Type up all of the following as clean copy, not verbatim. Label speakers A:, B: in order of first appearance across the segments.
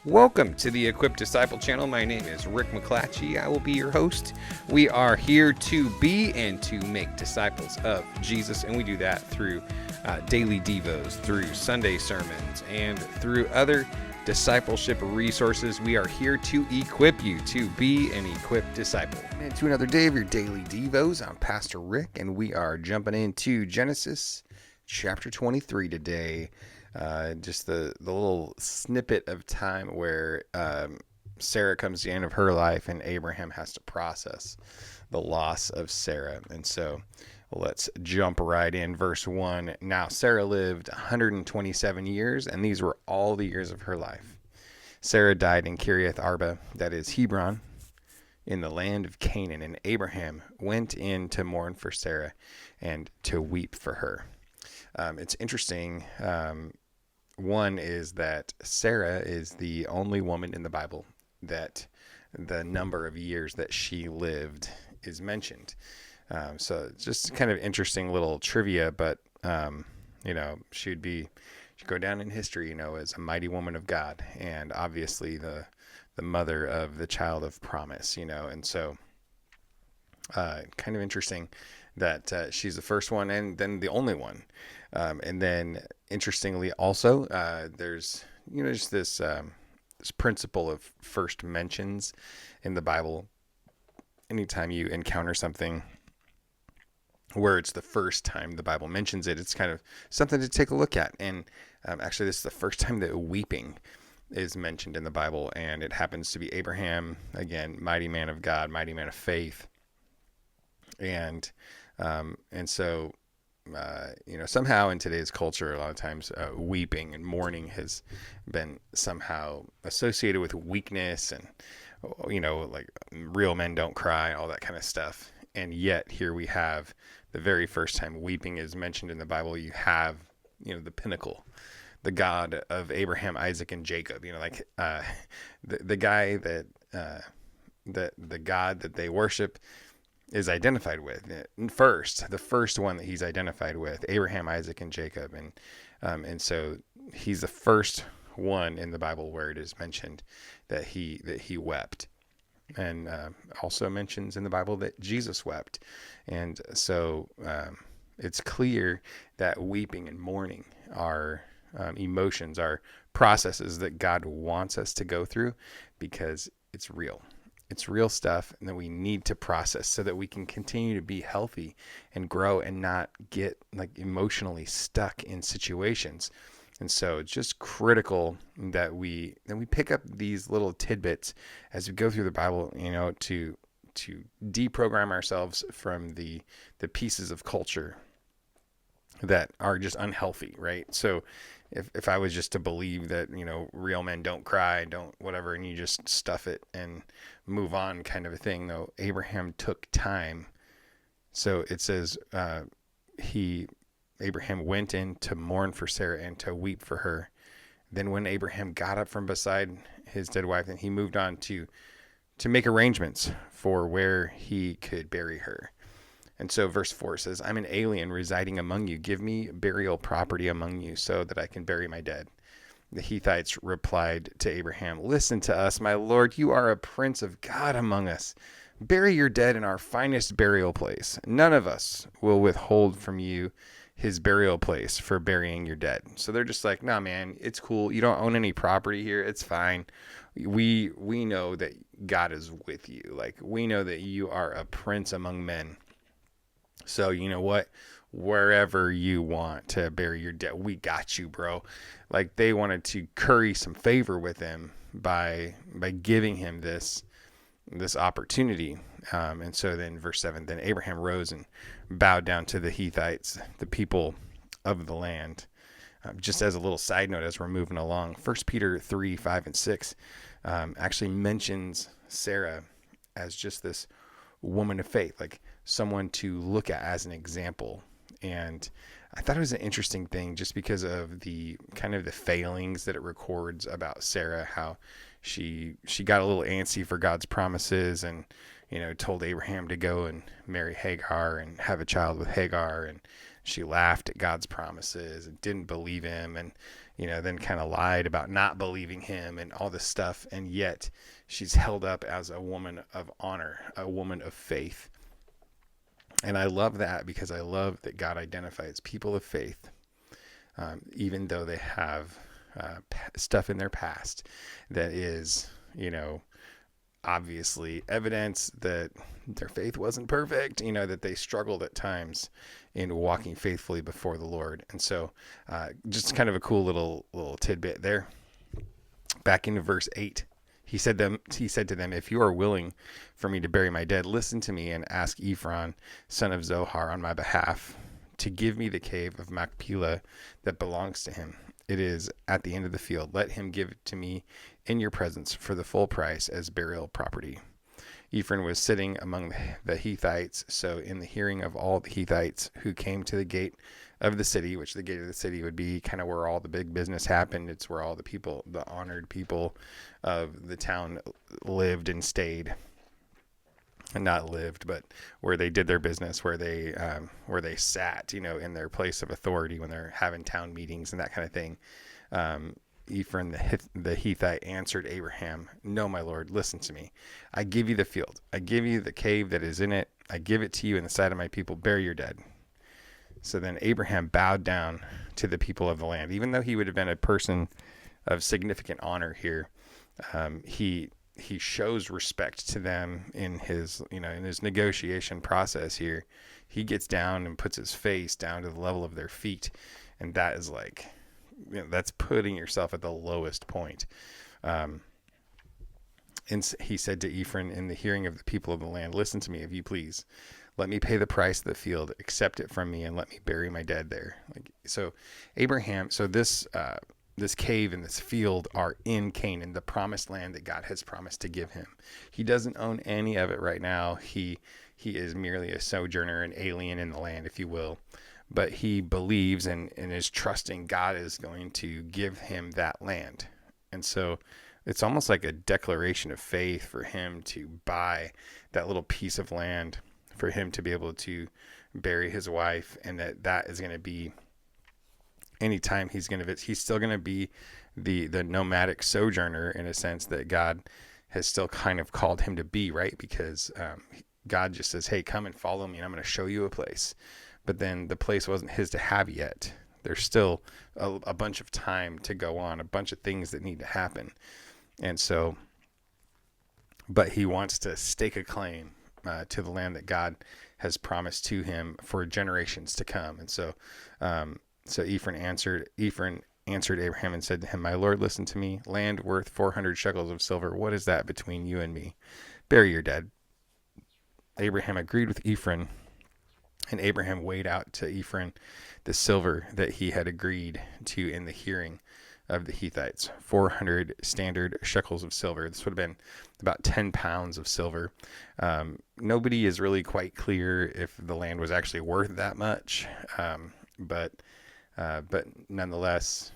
A: Welcome to the Equipped Disciple channel. My name is Rick McClatchy. I will be your host. We are here to be and to make disciples of Jesus, and we do that through daily devos, through Sunday sermons, and through other discipleship resources. We are here to equip you to be an equipped disciple. And to another day of your daily devos, I'm Pastor Rick, and we are jumping into Genesis chapter 23 today. Just the little snippet of time where Sarah comes to the end of her life and Abraham has to process the loss of Sarah. And so let's jump right in. Verse 1. Now Sarah lived 127 years, and these were all the years of her life. Sarah died in Kiriath Arba, that is Hebron, in the land of Canaan, and Abraham went in to mourn for Sarah and to weep for her. It's interesting. One is that Sarah is the only woman in the Bible that the number of years that she lived is mentioned. So it's just kind of interesting little trivia, but, she'd go down in history, as a mighty woman of God, and obviously the mother of the child of promise, and so kind of interesting that she's the first one and then the only one. And then interestingly also, there's, just this principle of first mentions in the Bible. Anytime you encounter something where it's the first time the Bible mentions it, it's kind of something to take a look at. And actually, this is the first time that weeping is mentioned in the Bible, and it happens to be Abraham, again, mighty man of God, mighty man of faith. And so, somehow in today's culture, a lot of times weeping and mourning has been somehow associated with weakness and, like real men don't cry, all that kind of stuff. And yet here we have the very first time weeping is mentioned in the Bible. You have, the pinnacle, the God of Abraham, Isaac, and Jacob, the guy that, the God that they worship is identified with the first one that he's identified with, Abraham, Isaac, and Jacob. And so he's the first one in the Bible where it is mentioned that he wept, and also mentions in the Bible that Jesus wept. And so it's clear that weeping and mourning are emotions, are processes that God wants us to go through because it's real. It's real stuff, and that we need to process so that we can continue to be healthy and grow and not get emotionally stuck in situations. And so it's just critical that we pick up these little tidbits as we go through the Bible, to deprogram ourselves from the pieces of culture that are just unhealthy, right? So if I was just to believe that, real men don't cry, don't whatever, and you just stuff it and move on kind of a thing, though, Abraham took time. So it says Abraham went in to mourn for Sarah and to weep for her. Then when Abraham got up from beside his dead wife, then he moved on to make arrangements for where he could bury her. And so verse 4 says, I'm an alien residing among you. Give me burial property among you so that I can bury my dead. The Hittites replied to Abraham, listen to us, my lord. You are a prince of God among us. Bury your dead in our finest burial place. None of us will withhold from you his burial place for burying your dead. So they're just like, nah, man, it's cool. You don't own any property here. It's fine. We know that God is with you. We know that you are a prince among men. So you know what? Wherever you want to bury your dead, we got you, bro. They wanted to curry some favor with him by giving him this opportunity. And so then verse 7, then Abraham rose and bowed down to the Hittites, the people of the land. Just as a little side note, as we're moving along, 1 Peter 3, 5, and 6 actually mentions Sarah as just this woman of faith, someone to look at as an example. And I thought it was an interesting thing just because of the kind of the failings that it records about Sarah, how she got a little antsy for God's promises and, told Abraham to go and marry Hagar and have a child with Hagar. And she laughed at God's promises and didn't believe him. And, then kind of lied about not believing him and all this stuff. And yet she's held up as a woman of honor, a woman of faith. And I love that because I love that God identifies people of faith, even though they have stuff in their past that is, obviously evidence that their faith wasn't perfect, that they struggled at times in walking faithfully before the Lord. And so just kind of a cool little tidbit there. Back into verse 8. He said to them, if you are willing for me to bury my dead, listen to me and ask Ephron, son of Zohar, on my behalf, to give me the cave of Machpelah that belongs to him. It is at the end of the field. Let him give it to me in your presence for the full price as burial property. Ephron was sitting among the Hittites, so in the hearing of all the Hittites who came to the gate of the city, which the gate of the city would be kind of where all the big business happened. It's where all the people, the honored people of the town lived and stayed. And not lived, but where they did their business, where they sat, in their place of authority when they're having town meetings and that kind of thing. Ephron the Hittite answered Abraham, no, my Lord, listen to me. I give you the field. I give you the cave that is in it. I give it to you in the sight of my people. Bury your dead. So then Abraham bowed down to the people of the land. Even though he would have been a person of significant honor here, he shows respect to them in his negotiation process here. He gets down and puts his face down to the level of their feet. And that is like, that's putting yourself at the lowest point. And he said to Ephron in the hearing of the people of the land, listen to me, if you please. Let me pay the price of the field, accept it from me, and let me bury my dead there. This cave and this field are in Canaan, the promised land that God has promised to give him. He doesn't own any of it right now. He is merely a sojourner, an alien in the land, if you will. But he believes and is trusting God is going to give him that land. And so it's almost like a declaration of faith for him to buy that little piece of land, for him to be able to bury his wife, and that is going to be anytime he's still going to be the nomadic sojourner, in a sense that God has still kind of called him to be, right? Because God just says, hey, come and follow me and I'm going to show you a place. But then the place wasn't his to have yet. There's still a bunch of time to go on, a bunch of things that need to happen. And so, but he wants to stake a claim to the land that God has promised to him for generations to come. And so, Ephron answered Abraham and said to him, my Lord, listen to me. Land worth 400 shekels of silver. What is that between you and me? Bury your dead. Abraham agreed with Ephron, and Abraham weighed out to Ephron the silver that he had agreed to in the hearing of the Hittites, 400 standard shekels of silver. This would have been about 10 pounds of silver. Nobody is really quite clear if the land was actually worth that much, but nonetheless,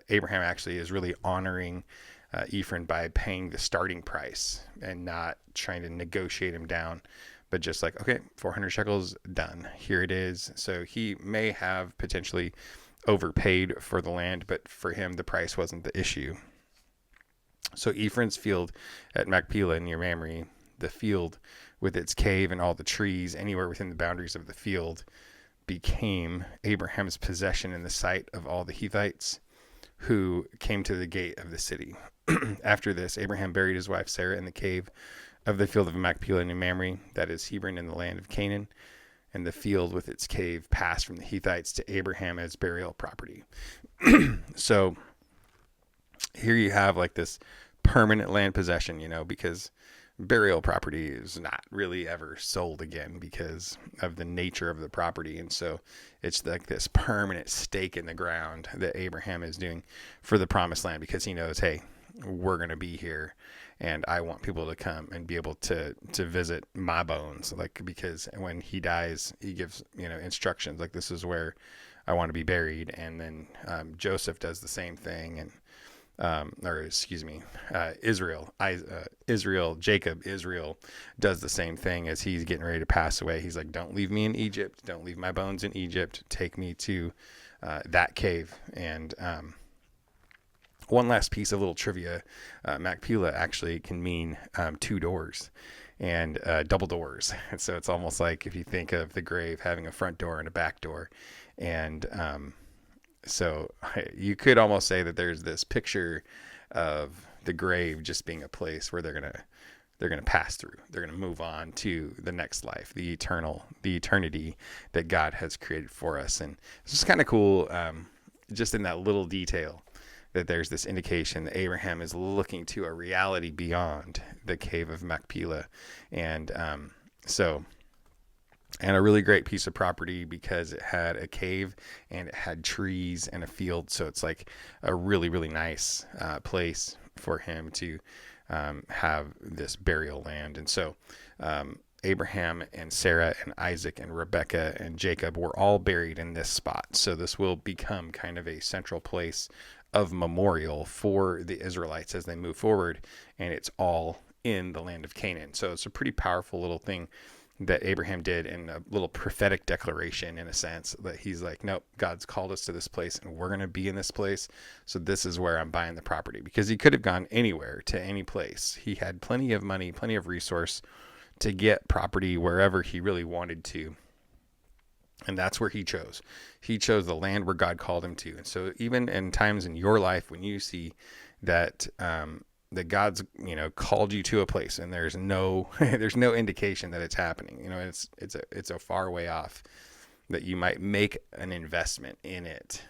A: Abraham actually is really honoring Ephron by paying the starting price and not trying to negotiate him down, but just like, okay, 400 shekels, done. Here it is. So he may have potentially overpaid for the land, but for him, the price wasn't the issue. So Ephron's field at Machpelah near Mamre, the field with its cave and all the trees anywhere within the boundaries of the field, became Abraham's possession in the sight of all the Hittites who came to the gate of the city. After this, Abraham buried his wife Sarah in the cave of the field of Machpelah near Mamre, that is Hebron, in the land of Canaan, and the field with its cave passed from the Hittites to Abraham as burial property. So here you have like this permanent land possession, because burial property is not really ever sold again because of the nature of the property. And so it's like this permanent stake in the ground that Abraham is doing for the promised land, because he knows, hey, we're going to be here and I want people to come and be able to visit my bones. Like, because when he dies, he gives, instructions like, this is where I want to be buried. And then Joseph does the same thing. or excuse me, Jacob Israel does the same thing as he's getting ready to pass away. He's like, don't leave me in Egypt. Don't leave my bones in Egypt. Take me to that cave. And one last piece of little trivia, Machpelah actually can mean two doors and double doors. And so it's almost like if you think of the grave having a front door and a back door. And so you could almost say that there's this picture of the grave just being a place where they're gonna pass through. They're gonna move on to the next life, the eternity that God has created for us. And it's just kind of cool, just in that little detail, that there's this indication that Abraham is looking to a reality beyond the cave of Machpelah, and a really great piece of property because it had a cave and it had trees and a field. So it's like a really, really nice place for him to have this burial land. And so Abraham and Sarah and Isaac and Rebekah and Jacob were all buried in this spot. So this will become kind of a central place of memorial for the Israelites as they move forward. And it's all in the land of Canaan. So it's a pretty powerful little thing that Abraham did, in a little prophetic declaration, in a sense, that he's like, nope, God's called us to this place and we're going to be in this place. So this is where I'm buying the property, because he could have gone anywhere to any place. He had plenty of money, plenty of resource to get property wherever he really wanted to. And that's where he chose. He chose the land where God called him to. And so even in times in your life when you see that, that God's, called you to a place and there's no indication that it's happening, it's a far way off, that you might make an investment in it,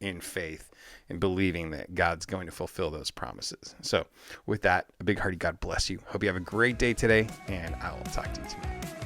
A: in faith, and believing that God's going to fulfill those promises. So with that, a big hearty God bless you. Hope you have a great day today, and I will talk to you tomorrow.